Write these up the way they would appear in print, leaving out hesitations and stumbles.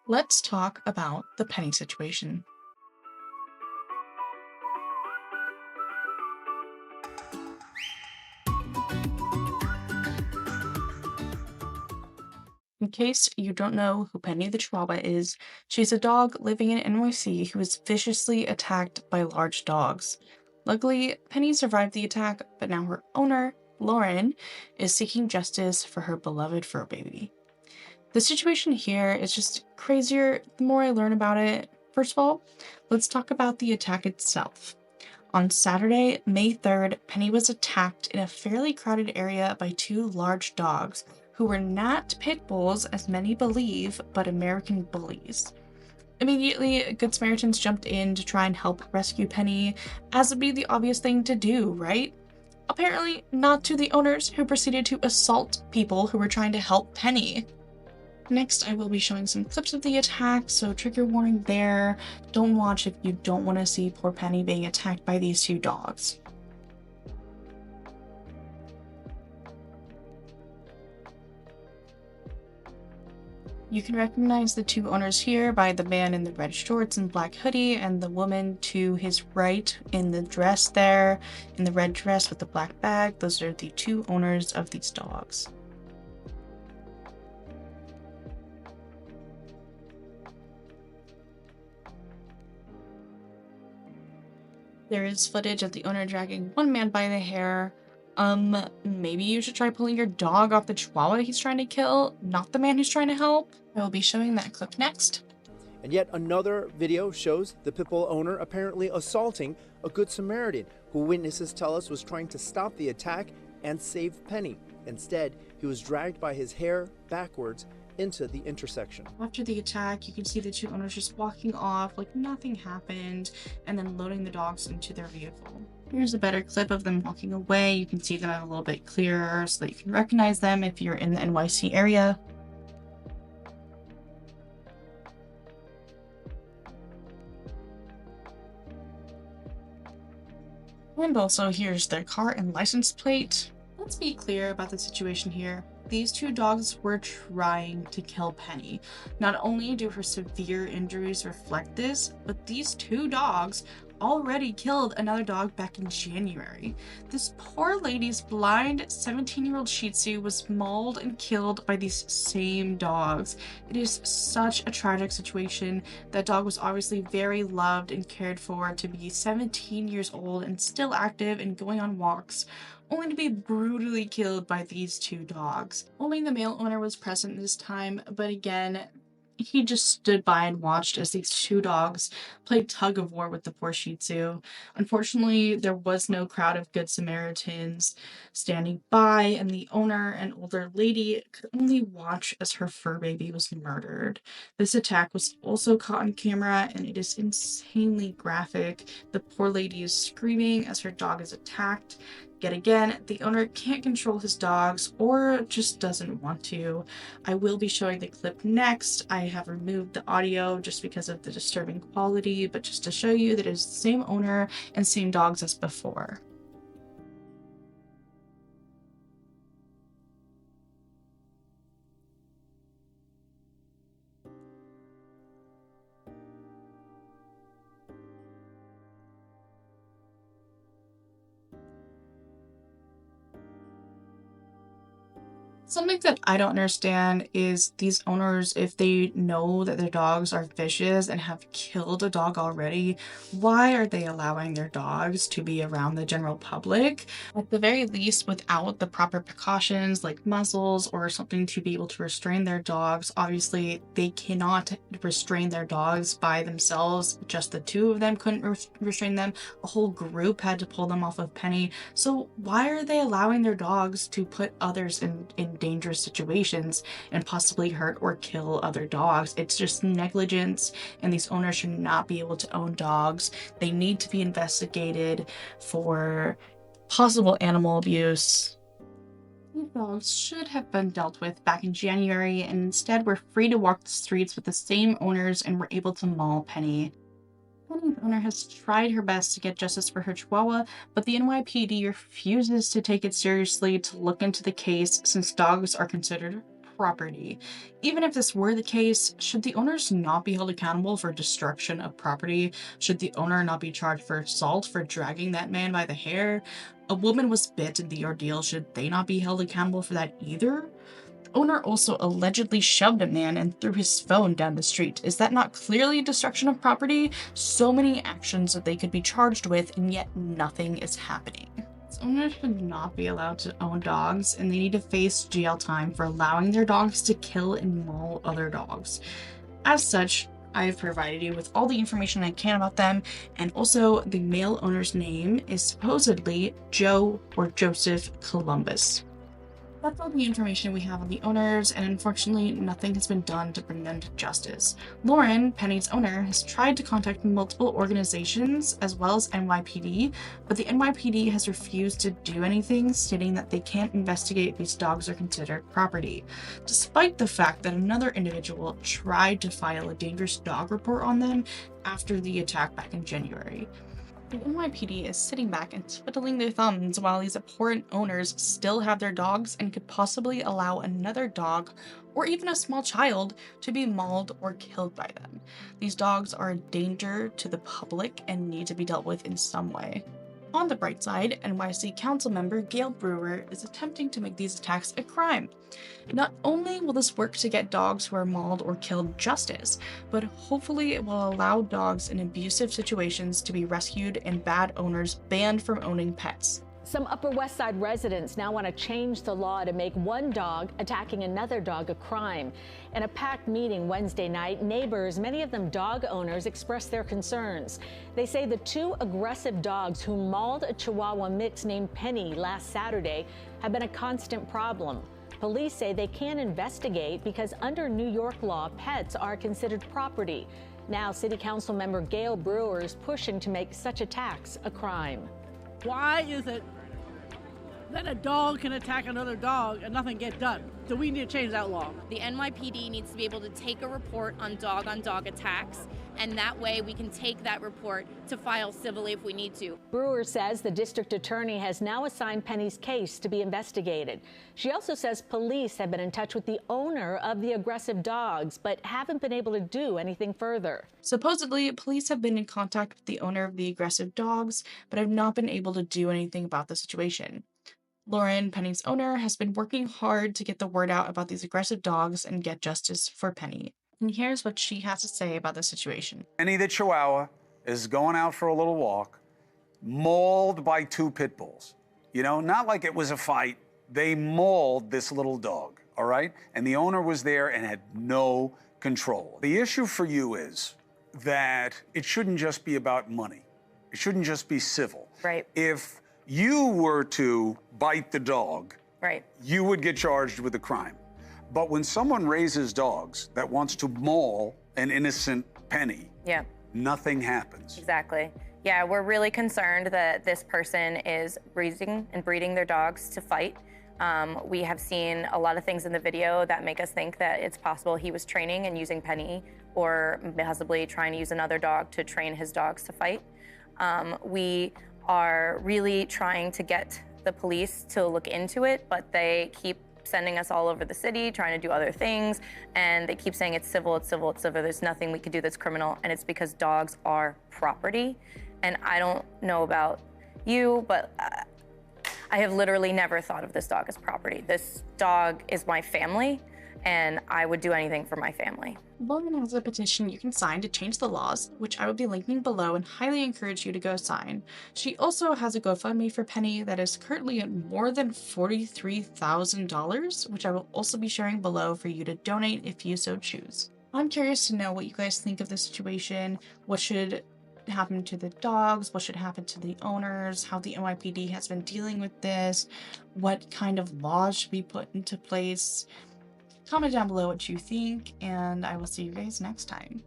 Let's talk about the Penny situation. In case you don't know who Penny the Chihuahua is, she's a dog living in NYC who was viciously attacked by large dogs. Luckily, Penny survived the attack, but now her owner, Lauren, is seeking justice for her beloved fur baby. The situation here is just crazier the more I learn about it. First of all, let's talk about the attack itself. On Saturday, May 3rd, Penny was attacked in a fairly crowded area by two large dogs who were not pit bulls as many believe, but American bullies. Immediately, Good Samaritans jumped in to try and help rescue Penny, as would be the obvious thing to do, right? Apparently, not to the owners who proceeded to assault people who were trying to help Penny. Next, I will be showing some clips of the attack, so trigger warning there. Don't watch if you don't want to see poor Penny being attacked by these two dogs. You can recognize the two owners here by the man in the red shorts and black hoodie and the woman to his right in the dress there, in the red dress with the black bag. Those are the two owners of these dogs. There is footage of the owner dragging one man by the hair. Maybe you should try pulling your dog off the chihuahua he's trying to kill, not the man who's trying to help. I will be showing that clip next. And yet another video shows the pit bull owner apparently assaulting a Good Samaritan, who witnesses tell us was trying to stop the attack and save Penny. Instead, he was dragged by his hair backwards into the intersection. After the attack, you can see the two owners just walking off like nothing happened and then loading the dogs into their vehicle. Here's a better clip of them walking away. You can see them a little bit clearer so that you can recognize them if you're in the NYC area. And also here's their car and license plate. Let's be clear about the situation here. These two dogs were trying to kill Penny. Not only do her severe injuries reflect this, but these two dogs already killed another dog back in January. This poor lady's blind 17-year-old Shih Tzu was mauled and killed by these same dogs. It is such a tragic situation. That dog was obviously very loved and cared for to be 17 years old and still active and going on walks, only to be brutally killed by these two dogs. Only the male owner was present this time, but again, he just stood by and watched as these two dogs played tug of war with the poor Shih Tzu. Unfortunately, there was no crowd of Good Samaritans standing by, and the owner, an older lady, could only watch as her fur baby was murdered. This attack was also caught on camera, and it is insanely graphic. The poor lady is screaming as her dog is attacked. Yet again, the owner can't control his dogs or just doesn't want to. I will be showing the clip next. I have removed the audio just because of the disturbing quality, but just to show you that it is the same owner and same dogs as before. Something that I don't understand is these owners, if they know that their dogs are vicious and have killed a dog already, why are they allowing their dogs to be around the general public? At the very least, without the proper precautions like muzzles or something to be able to restrain their dogs. Obviously, they cannot restrain their dogs by themselves. Just the two of them couldn't restrain them. A whole group had to pull them off of Penny. So why are they allowing their dogs to put others in dangerous situations and possibly hurt or kill other dogs? It's just negligence, and these owners should not be able to own dogs. They need to be investigated for possible animal abuse. These dogs should have been dealt with back in January, and instead were free to walk the streets with the same owners and were able to maul Penny. Penny's owner has tried her best to get justice for her chihuahua, but the NYPD refuses to take it seriously to look into the case since dogs are considered property. Even if this were the case, should the owners not be held accountable for destruction of property? Should the owner not be charged for assault for dragging that man by the hair? A woman was bit in the ordeal. Should they not be held accountable for that either? The owner also allegedly shoved a man and threw his phone down the street. Is that not clearly destruction of property? So many actions that they could be charged with, and yet nothing is happening. Owners should not be allowed to own dogs, and they need to face jail time for allowing their dogs to kill and maul other dogs. As such, I have provided you with all the information I can about them, and also the male owner's name is supposedly Joe or Joseph Columbus. That's all the information we have on the owners, and unfortunately, nothing has been done to bring them to justice. Lauren, Penny's owner, has tried to contact multiple organizations as well as NYPD, but the NYPD has refused to do anything, stating that they can't investigate if these dogs are considered property, despite the fact that another individual tried to file a dangerous dog report on them after the attack back in January. The NYPD is sitting back and twiddling their thumbs while these abhorrent owners still have their dogs and could possibly allow another dog or even a small child to be mauled or killed by them. These dogs are a danger to the public and need to be dealt with in some way. On the bright side, NYC council member Gail Brewer is attempting to make these attacks a crime. Not only will this work to get dogs who are mauled or killed justice, but hopefully it will allow dogs in abusive situations to be rescued and bad owners banned from owning pets. Some Upper West Side residents now want to change the law to make one dog attacking another dog a crime. In a packed meeting Wednesday night, neighbors, many of them dog owners, expressed their concerns. They say the two aggressive dogs who mauled a Chihuahua mix named Penny last Saturday have been a constant problem. Police say they can't investigate because under New York law, pets are considered property. Now, City Council member Gail Brewer is pushing to make such attacks a crime. Why is it that a dog can attack another dog and nothing get done? So we need to change that law. The NYPD needs to be able to take a report on dog attacks, and that way we can take that report to file civilly if we need to. Brewer says the district attorney has now assigned Penny's case to be investigated. She also says police have been in touch with the owner of the aggressive dogs, but haven't been able to do anything further. Supposedly, police have been in contact with the owner of the aggressive dogs, but have not been able to do anything about the situation. Lauren, Penny's owner, has been working hard to get the word out about these aggressive dogs and get justice for Penny. And here's what she has to say about the situation. Penny the Chihuahua is going out for a little walk, mauled by two pit bulls. You know, not like it was a fight. They mauled this little dog, all right? And the owner was there and had no control. The issue for you is that it shouldn't just be about money. It shouldn't just be civil. Right. If you were to bite the dog, Right. you would get charged with a crime. But when someone raises dogs that wants to maul an innocent Penny, Yeah. nothing happens. Exactly. Yeah, we're really concerned that this person is raising and breeding their dogs to fight. We have seen a lot of things in the video that make us think that it's possible he was training and using Penny, or possibly trying to use another dog to train his dogs to fight. We are really trying to get the police to look into it, but they keep sending us all over the city, trying to do other things, and they keep saying it's civil, it's civil, it's civil. There's nothing we could do that's criminal, and it's because dogs are property. And I don't know about you, but I have literally never thought of this dog as property. This dog is my family, and I would do anything for my family. Lauren has a petition you can sign to change the laws, which I will be linking below and highly encourage you to go sign. She also has a GoFundMe for Penny that is currently at more than $43,000, which I will also be sharing below for you to donate if you so choose. I'm curious to know what you guys think of the situation. What should happen to the dogs? What should happen to the owners? How the NYPD has been dealing with this? What kind of laws should be put into place? Comment down below what you think, and I will see you guys next time.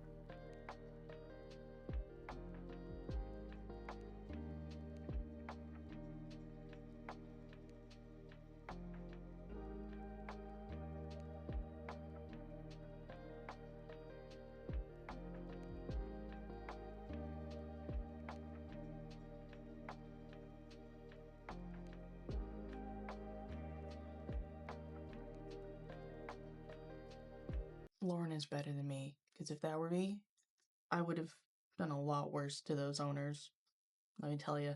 is better than me. Because if that were me, I would have done a lot worse to those owners. Let me tell you.